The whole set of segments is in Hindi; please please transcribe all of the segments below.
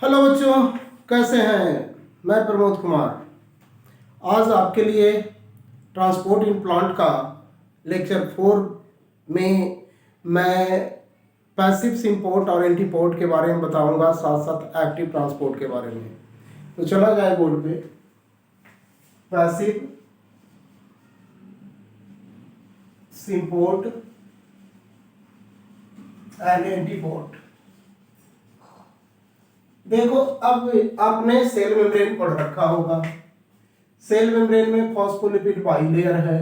हेलो बच्चों, कैसे हैं? मैं प्रमोद कुमार आज आपके लिए ट्रांसपोर्ट इन प्लांट का लेक्चर 4 में मैं पैसिव इंपोर्ट और एंटीपोर्ट के बारे में बताऊंगा, साथ साथ एक्टिव ट्रांसपोर्ट के बारे में। तो चला जाए बोर्ड पे। Passive import and antiport. देखो, अब आपने सेल मेम्ब्रेन पढ़ रखा होगा। सेल मेम्ब्रेन में फॉस्फोलिपिड बाइलेयर है।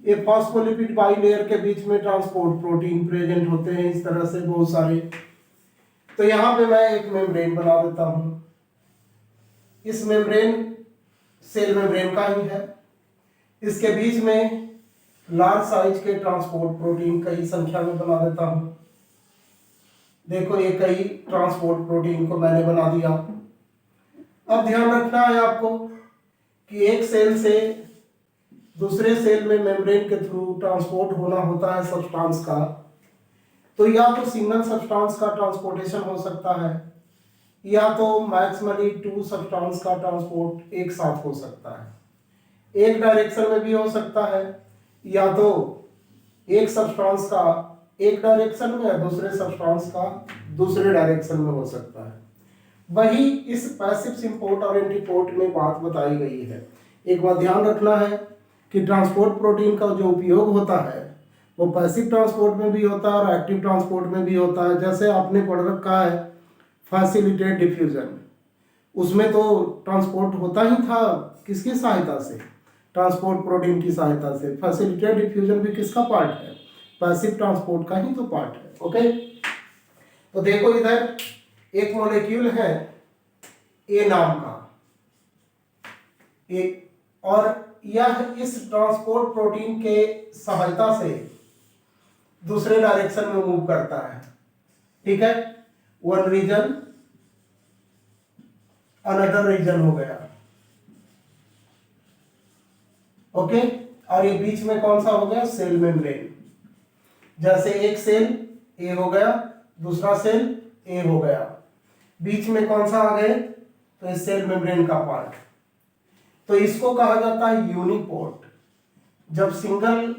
ये फॉस्फोलिपिड बाइलेयर के बीच में ट्रांसपोर्ट प्रोटीन प्रेजेंट होते हैं, इस तरह से बहुत सारे। तो यहाँ पे मैं एक मेम्ब्रेन बना देता हूँ। इस मेम्ब्रेन सेल मेम्ब्रेन का ही है। इसके बीच में लार्ज साइज के ट्रांसपोर्ट प्रोटीन कई संख्या में बना देता हूँ। देखो, ये कई ट्रांसपोर्ट प्रोटीन को मैंने बना दिया। अब ध्यान रखना है आपको कि एक सेल से दूसरे सेल में मेम्ब्रेन के थ्रू ट्रांसपोर्ट होना होता है सब्सटेंस का। तो या तो सिंगल सब्सटेंस का ट्रांसपोर्टेशन हो सकता है, या तो मैक्सिमली 2 सब्सटेंस का ट्रांसपोर्ट एक साथ हो सकता है। एक डायरेक्शन में भी हो सकता है, या तो एक सब्सटेंस का एक डायरेक्शन में या दूसरे सब्सटेंस का दूसरे डायरेक्शन में हो सकता है। वही इस पैसिव इंपोर्ट और एंटीपोर्ट में बात बताई गई है। एक बात ध्यान रखना है कि ट्रांसपोर्ट प्रोटीन का जो उपयोग होता है वो पैसिव ट्रांसपोर्ट में भी होता है और एक्टिव ट्रांसपोर्ट में भी होता है। जैसे आपने पढ़ रखा है फैसिलिटेट डिफ्यूजन, उसमें तो ट्रांसपोर्ट होता ही था किसकी सहायता से? ट्रांसपोर्ट प्रोटीन की सहायता से। फैसिलिटेट डिफ्यूजन भी किसका पार्ट है? पैसिव ट्रांसपोर्ट का ही तो पार्ट है। ओके, तो देखो इधर एक मॉलिक्यूल है ए नाम का, एक, और यह इस ट्रांसपोर्ट प्रोटीन के सहायता से दूसरे डायरेक्शन में मूव करता है। ठीक है, वन रीजन अनदर रीजन हो गया। ओके, और ये बीच में कौन सा हो गया? Cell membrane. जैसे एक सेल ए हो गया, दूसरा सेल ए हो गया, बीच में कौन सा आ गए? तो इस सेल मेम्ब्रेन का पार्ट। तो इसको कहा जाता है यूनिपोर्ट। जब सिंगल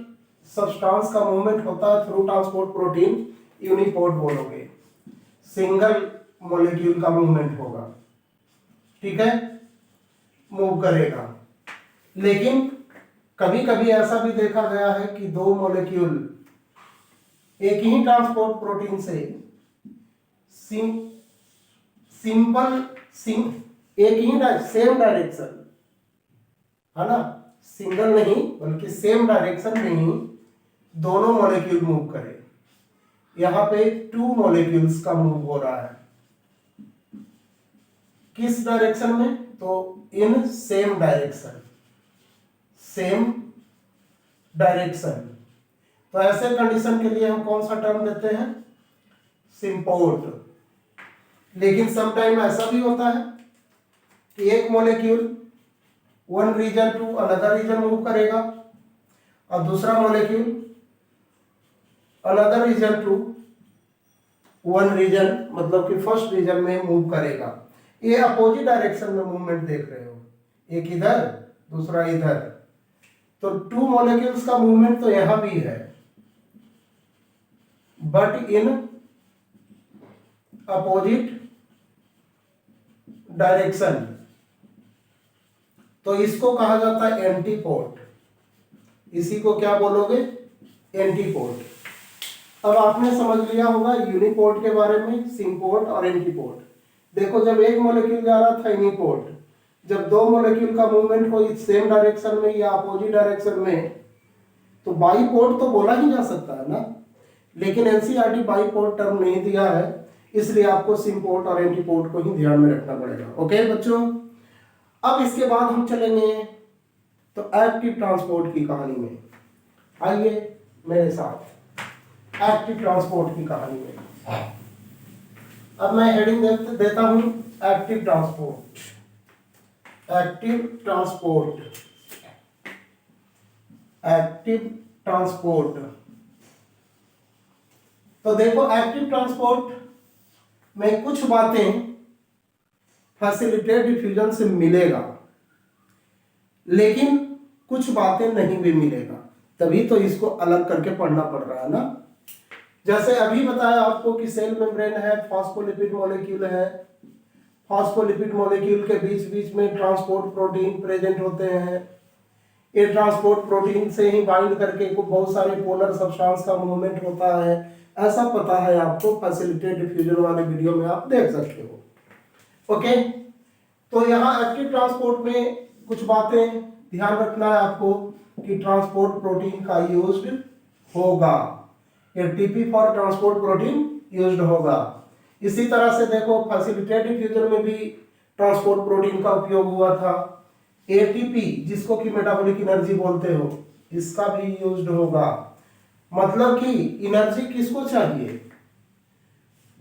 सब्सटेंस का मूवमेंट होता है थ्रू ट्रांसपोर्ट प्रोटीन, यूनिपोर्ट बोलोगे। सिंगल मॉलिक्यूल का मूवमेंट होगा, ठीक है, मूव करेगा। लेकिन कभी कभी ऐसा भी देखा गया है कि दो मॉलिक्यूल एक ही ट्रांसपोर्ट प्रोटीन से एक ही सेम डायरेक्शन, है ना, सिंगल नहीं बल्कि सेम डायरेक्शन में ही दोनों मॉलिक्यूल मूव करे। यहां पे 2 मॉलिक्यूल्स का मूव हो रहा है। किस डायरेक्शन में? तो in same direction, same direction. तो ऐसे कंडीशन के लिए हम कौन सा टर्म देते हैं? सिंपोर्ट। लेकिन समटाइम ऐसा भी होता है कि एक molecule one region to another region move करेगा और दूसरा molecule another region to one region, मतलब कि फर्स्ट रीजन में मूव करेगा। ये अपोजिट डायरेक्शन में मूवमेंट देख रहे हो, एक इधर दूसरा इधर। तो 2 मॉलिक्यूल्स का मूवमेंट तो यहां भी है, बट इन अपोजिट डायरेक्शन। तो इसको कहा जाता है एंटीपोर्ट। इसी को क्या बोलोगे? एंटीपोर्ट। अब आपने समझ लिया होगा यूनिपोर्ट के बारे में, सिंपोर्ट और एंटीपोर्ट। देखो, जब एक मॉलिक्यूल जा रहा था यूनिपोर्ट, जब 2 मॉलिक्यूल का मूवमेंट हो सेम डायरेक्शन में या अपोजिट डायरेक्शन में, तो बाईपोर्ट तो बोला ही जा सकता है ना। लेकिन एनसीईआरटी बाईपोर्ट टर्म नहीं दिया है, इसलिए आपको सिंपोर्ट और एंटीपोर्ट को ही ध्यान में रखना पड़ेगा। ओके बच्चों, अब इसके बाद हम चलेंगे तो एक्टिव ट्रांसपोर्ट की कहानी में। आइए मेरे साथ एक्टिव ट्रांसपोर्ट की कहानी में। अब मैं हेडिंग देता हूं active transport. Active transport, active transport. तो देखो, एक्टिव ट्रांसपोर्ट में कुछ बातें फैसिलिटेट डिफ्यूजन से मिलेगा, लेकिन कुछ बातें नहीं भी मिलेगा, तभी तो इसको अलग करके पढ़ना पड़ रहा है ना। जैसे अभी बताया आपको कि सेल मेम्ब्रेन है, फॉस्फोलिपिड मॉलिक्यूल है, फॉस्फोलिपिड मॉलिक्यूल के बीच बीच में ट्रांसपोर्ट प्रोटीन प्रेजेंट होते हैं। ये ट्रांसपोर्ट प्रोटीन से ही बाइंड करके बहुत सारे पोलर सब्सटेंस का मूवमेंट होता है, ऐसा पता है आपको, फैसिलिटेट डिफ्यूजन वाले वीडियो में आप देख सकते हो। ओके, तो यहाँ एक्टिव ट्रांसपोर्ट में कुछ बातें ध्यान रखना है आपको कि ट्रांसपोर्ट प्रोटीन का यूज्ड होगा, ये TP for transport protein used होगा। इसी तरह से देखो फैसिलिटेट डिफ्यूजन में भी ट्रांसपोर्ट प्रोटीन का उपयोग हुआ था। एटीपी जिसको कि मेटाबॉलिक एनर्जी बोलते हो, इसका भी यूज्ड होगा। मतलब कि एनर्जी किसको चाहिए,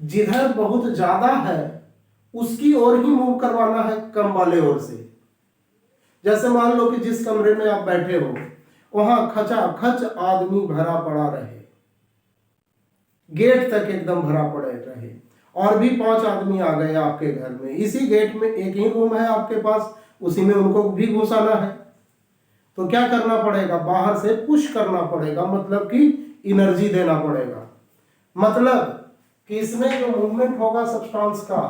जिधर बहुत ज्यादा है उसकी ओर ही मूव करवाना है, कम वाले ओर से। जैसे मान लो कि जिस कमरे में आप बैठे हो वहां खचाखच आदमी भरा पड़ा रहे, गेट तक एकदम भरा पड़े रहे, और भी 5 आदमी आ गए आपके घर में, इसी गेट में एक ही रूम है आपके पास, उसी में उनको भी घुसाना है, तो क्या करना पड़ेगा, बाहर से पुश करना पड़ेगा, मतलब कि एनर्जी देना पड़ेगा। मतलब कि इसमें जो मूवमेंट होगा सब्सटेंस का,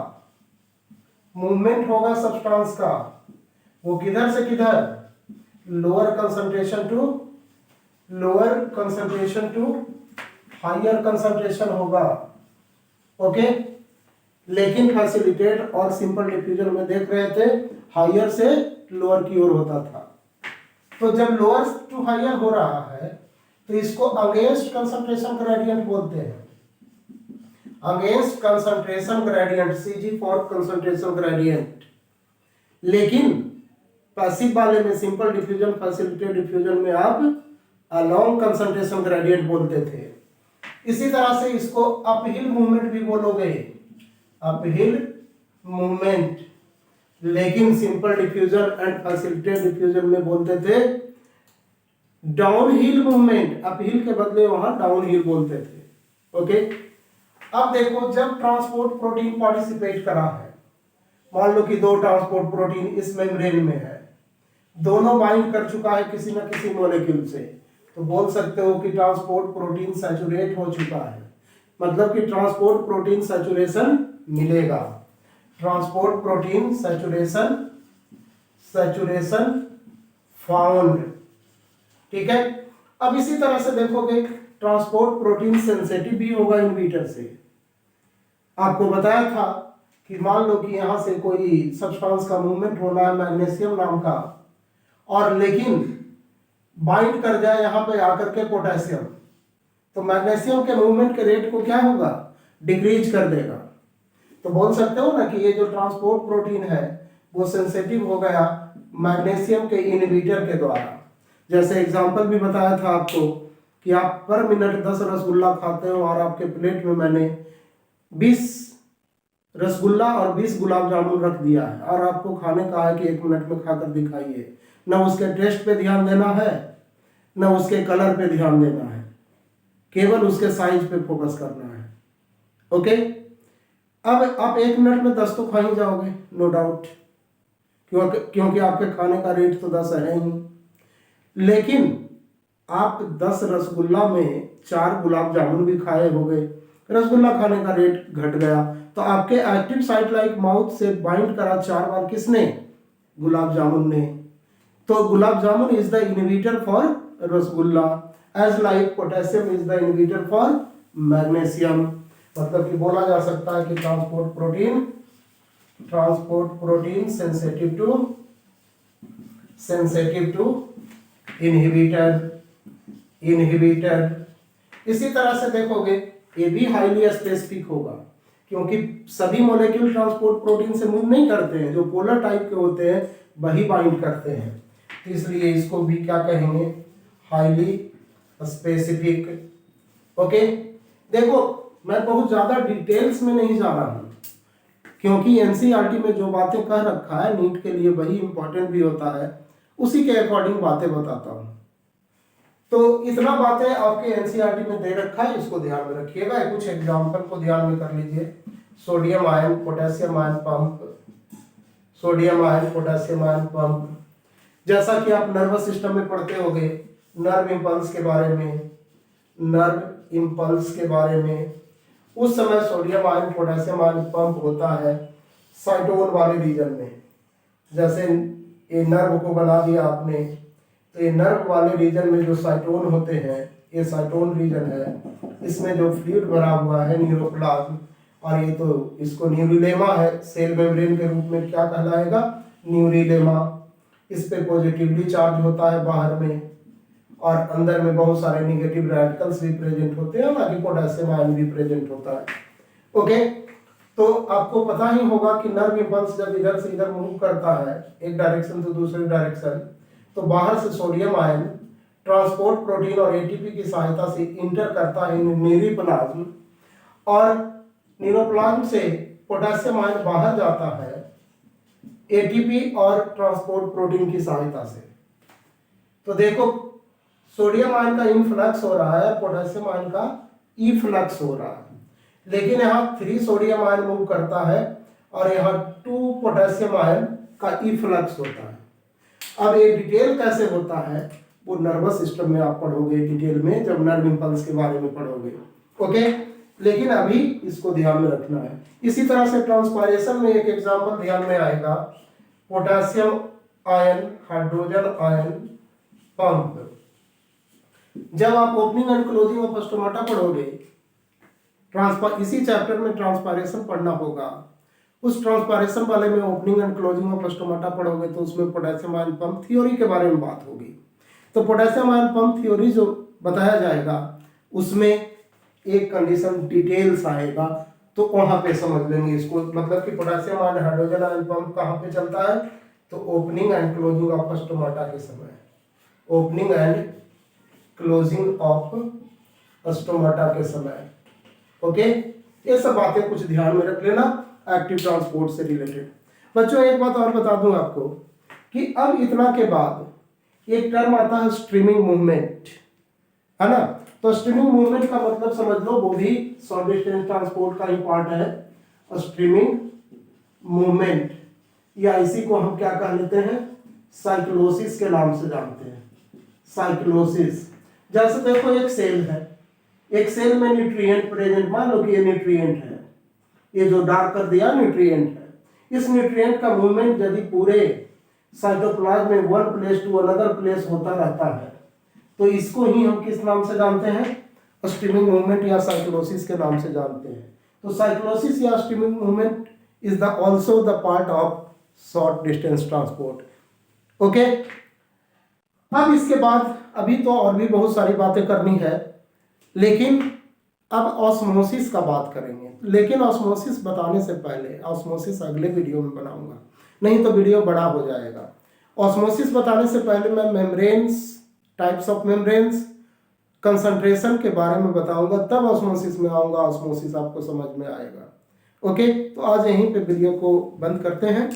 मूवमेंट होगा सब्सटेंस का, वो किधर से किधर, lower concentration to higher concentration होगा। ओके, लेकिन फैसिलिटेट और सिंपल डिफ्यूजन में देख रहे थे हायर से लोअर की ओर होता था। तो जब लोअर टू हायर हो रहा है तो इसको अगेंस्ट कंसंट्रेशन ग्रेडियंट बोलते हैं, against concentration gradient, CG for concentration gradient. लेकिन पैसिव वाले में, सिंपल डिफ्यूजन फैसिलिटेट डिफ्यूजन में आप अलोंग कंसंट्रेशन ग्रेडियंट बोलते थे। इसी तरह से इसको अपहिल मूवमेंट भी बोलोगे, अपहिल मूवमेंट, लेकिन simple diffusion and facilitate diffusion में बोलते थे डाउनहिल मूवमेंट, अपहिल के बदले वहां डाउनहिल बोलते थे। ओके, अब देखो जब ट्रांसपोर्ट प्रोटीन पार्टिसिपेट करा है, मान लो कि 2 ट्रांसपोर्ट प्रोटीन इस मेम्ब्रेन में है, दोनों बाइंड कर चुका है किसी न किसी मॉलिक्यूल से, तो बोल सकते हो कि ट्रांसपोर्ट प्रोटीन सैचुरेट हो चुका है, मतलब कि ट्रांसपोर्ट प्रोटीन सैचुरेशन मिलेगा, ट्रांसपोर्ट प्रोटीन सैचुरेशन फाउंड। ठीक है, अब इसी तरह से देखोगे ट्रांसपोर्ट प्रोटीन सेंसिटिव भी होगा इनहिबिटर से। आपको बताया था कि मान लो कि यहां से कोई सब्सटेंस का मूवमेंट होना है मैग्नीशियम नाम का, और लेकिन बाइंड कर जाए यहां पे आकर के पोटेशियम, तो मैग्नीशियम के मूवमेंट के रेट को क्या होगा, डिक्रीज कर देगा। तो बोल सकते हो ना कि ये जो ट्रांसपोर्ट प्रोटीन है वो सेंसिटिव हो गया मैग्नीशियम के इनहिबिटर के द्वारा। जैसे एग्जांपल भी बताया था आपको कि आप पर मिनट 10 रसगुल्ला खाते हो और आपके प्लेट में मैंने 20 रसगुल्ला और 20 गुलाब जामुन रख दिया है, और आपको खाने का है कि 1 मिनट में खाकर दिखाइए। न उसके टेस्ट पे ध्यान देना है, न उसके कलर पे ध्यान देना है, केवल उसके साइज पे फोकस करना है। ओके, अब आप 1 मिनट में 10 तो खा ही जाओगे, नो डाउट, क्योंकि आपके खाने का रेट तो 10 है ही। लेकिन आप 10 रसगुल्ला में 4 गुलाब जामुन भी खाए होंगे, रसगुल्ला खाने का रेट घट गया, तो आपके एक्टिव साइट लाइक माउथ से बाइंड करा 4 बार किसने, गुलाब जामुन ने। तो gulab jamun is the inhibitor for rasgulla, as like potassium is the inhibitor for magnesium. मतलब कि बोला जा सकता है कि transport protein sensitive to inhibitor. इसी तरह से देखोगे ये भी हाईली स्पेसिफिक होगा, क्योंकि सभी मॉलिक्यूल ट्रांसपोर्ट प्रोटीन से मूव नहीं करते हैं, जो पोलर टाइप के होते हैं वही बाइंड करते हैं, तो इसलिए इसको भी क्या कहेंगे, हाईली स्पेसिफिक। ओके, देखो मैं बहुत ज्यादा डिटेल्स में नहीं जा रहा हूं, क्योंकि एनसीईआरटी में जो बातें कह रखा है नीट के लिए वही इंपॉर्टेंट भी होता है, उसी के अकॉर्डिंग बातें बताता हूं। तो इतना बातें आपके एनसीईआरटी में दे रखा है, इसको ध्यान में रखिएगा। कुछ एग्जांपल को ध्यान में कर लीजिए, sodium ion potassium ion pump, sodium ion potassium ion pump. जैसा कि आप नर्वस सिस्टम में पढ़ते होंगे, नर्व इम्पल्स के बारे में, नर्व इम्पल्स के बारे में, उस समय sodium ion potassium ion pump होता है साइटोन वाले रीजन में। जैसे ये नर्व को बना दिया आपने, तो ये नर्व वाले रीजन में जो साइटोन होते हैं, ये साइटोन रीजन है, इसमें जो फ्लूइड भरा हुआ है न्यूरोप्लाज्म, और ये तो इसको न्यूरिलेमा है, सेल मेम्ब्रेन के रूप में क्या कहलाएगा, न्यूरिलेमा। इस पे पॉजिटिवली चार्ज होता है बाहर में, और अंदर में बहुत सारे निगेटिव रेडिकल्स भी प्रेजेंट होते हैं, बाकी पोटेशियम आयन भी प्रेजेंट होता है। ओके, तो आपको पता ही होगा कि नर्व इम्पल्स जब इधर से इधर मूव करता है एक डायरेक्शन से दूसरी डायरेक्शन, तो बाहर से सोडियम आयन ट्रांसपोर्ट प्रोटीन और एटीपी की सहायता से इंटर करता है न्यूरोप्लाज्म, और न्यूरोप्लाज्म से पोटेशियम आयन बाहर जाता है एटीपी और ट्रांसपोर्ट प्रोटीन की सहायता से। तो देखो, सोडियम आयन का इनफ्लक्स हो रहा है, पोटेशियम आयन का इफ्लक्स हो रहा है, लेकिन यहाँ 3 सोडियम आयन मूव करता है और यहाँ 2 पोटेशियम आयन का इफ्लक्स होता है। अब ये डिटेल कैसे होता है वो नर्वस सिस्टम में आप पढ़ोगे डिटेल में, जब नर्व इम्पल्स के बारे में पढ़ोगे। ओके, लेकिन अभी इसको ध्यान में रखना है। इसी तरह से ट्रांसपायरेशन में एक एग्जांपल ध्यान में आएगा, potassium ion hydrogen ion pump. जब आप opening and closing of stomata पढ़ोगे, इसी चैप्टर में ट्रांसपायरेशन पढ़ना होगा, उस ट्रांसपायरेशन वाले में opening and closing of stomata पढ़ोगे तो उसमें पोटेशियम आयन पंप थ्योरी के बारे में बात होगी। तो पोटेशियम आयन पंप थ्योरी जो बताया जाएगा उसमें एक कंडीशन डिटेल्स आएगा, तो वहां पे समझ लेंगे इसको। मतलब कि potassium ion hydrogen ion pump कहाँ पे चलता है, तो opening and closing of stomata के समय, opening and closing of stomata के समय। ओके, ये सब बातें कुछ ध्यान में रख लेना एक्टिव ट्रांसपोर्ट से रिलेटेड। बच्चों एक बात और बता दूं आपको कि अब इतना के बाद एक टर्म आता है स्ट्रीमिंग मूवमेंट, है ना। तो स्ट्रीमिंग मूवमेंट का मतलब समझ लो, वो भी शॉर्ट डिस्टेंस ट्रांसपोर्ट का ही पार्ट है। स्ट्रीमिंग मूवमेंट, या इसी को हम क्या कह लेते हैं, साइक्लोसिस के नाम से जानते हैं, साइक्लोसिस। जैसे देखो एक सेल है, एक सेल में न्यूट्रिएंट प्रेजेंट, मान लो कि ये न्यूट्रिएंट है, ये जो डार्क कर दिया न्यूट्रिएंट है। इस न्यूट्रिएंट का मूवमेंट यदि पूरे साइटोप्लाज्म में one place to another place होता रहता है, तो इसको ही हम किस नाम से जानते हैं, स्ट्रीमिंग मूवमेंट या साइक्लोसिस के नाम से जानते हैं। तो साइक्लोसिस या streaming movement is the also the part of short distance transport. Okay, अब इसके बाद अभी तो और भी बहुत सारी बातें करनी है, लेकिन अब ऑस्मोसिस का बात करेंगे। लेकिन ऑस्मोसिस बताने से पहले, ऑस्मोसिस अगले वीडियो में बनाऊंगा, नहीं तो वीडियो बड़ा हो जाएगा। ऑस्मोसिस बताने से पहले मैं membranes, types of membranes, concentration के बारे में बताऊंगा, तब ऑस्मोसिस में आऊंगा, ऑस्मोसिस आपको समझ में आएगा। ओके, तो आज यहीं पे वीडियो को बंद करते हैं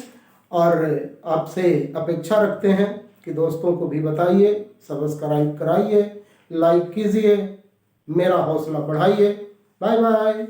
और आपसे अपेक्षा रखते हैं कि दोस्तों को भी बताइए, सब्सक्राइब कराइए, लाइक कीजिए, मेरा हौसला बढ़ाइए। Bye bye.